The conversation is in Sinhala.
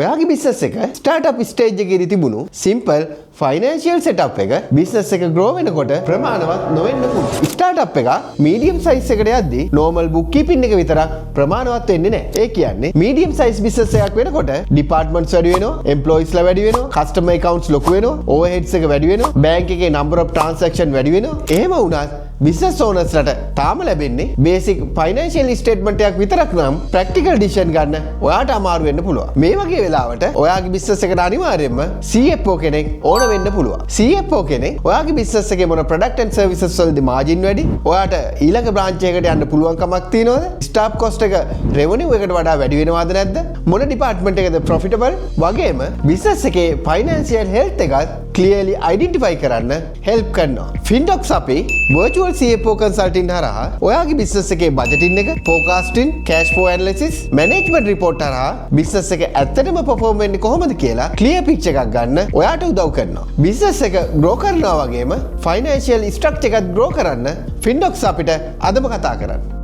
ඔයාගේ බිස්නස් එක ස්ටාර්ට්අප් ස්ටේජ් එකේදී තිබුණු සිම්පල් ෆයිනෑන්ෂියල් සෙටප් එක බිස්නස් එක ග්‍රෝ වෙනකොට ප්‍රමාණවත් නොවෙන්න පුළුවන්. ස්ටාර්ට්අප් එක මීඩියම් සයිස් එකට යද්දී නෝමල් බුක් කීපින් එක විතරක් ප්‍රමාණවත් වෙන්නේ නැහැ. ඒ කියන්නේ මීඩියම් සයිස් බිස්නස් එකක් වෙනකොට ඩිපාර්ට්මන්ට්ස් වැඩි වෙනවා, එම්ප්ලොයිස්ලා වැඩි වෙනවා, කස්ටමර් accounts ලොකු වෙනවා, ඕවර්හෙඩ්ස් එක වැඩි වෙනවා, බැංක් එකේ number of transaction වැඩි වෙනවා. එහෙම වුණත් බිස්නස් ඕනර්ස්ලට තාම ලැබෙන්නේ බේසික් ෆයිනෑන්ෂියල් ස්ටේට්මන්ට් එකක් විතරක් නම් ප්‍රැක්ටිකල් ඩිසිෂන් ගන්න ඔයාට අමාරු වෙන්න පුළුවන්. මේ වගේ වෙලාවට ඔයාගේ බිස්නස් එකට අනිවාර්යයෙන්ම CFO කෙනෙක් ඕන වෙන්න පුළුවන්. CFO කෙනෙක් ඔයාගේ බිස්නස් එකේ මොන ප්‍රොඩක්ට් ඇන්ඩ් සර්විසස් වලදී මාජින් වැඩි, ඔයාට ඊළඟ බ්‍රාන්ච් එකකට යන්න පුළුවන් කමක් තියෙනවද? ස්ටාෆ් කොස්ට් එක රෙවෙනියු එකට වඩා වැඩි වෙනවද නැද්ද? මොන ඩිපාර්ට්මන්ට් එකද ප්‍රොෆිටබල්? වගේම බිස්නස් එකේ ෆයිනෑන්ෂියල් හෙල්ත් එකත් ක්ලියර්ලි අයිඩෙන්ටිෆයි කරන්න හෙල්ප් කරනවා. ෆින්ඩොක්ස් අපි virtual CFO consulting හරහා ඔයාගේ බිස්නස් එකේ බජටින් එක, forecasting, cash flow analysis, management report හරහා බිස්නස් එක ඇත්තටම perform වෙන්නේ කොහොමද කියලා clear picture එකක් ගන්න ඔයාට උදව් කරනවා. බිස්නස් එක grow කරනවා වගේම financial structure එකත් grow කරන්න ෆින්ඩොක්ස් අපිට අදම කතා කරන්න.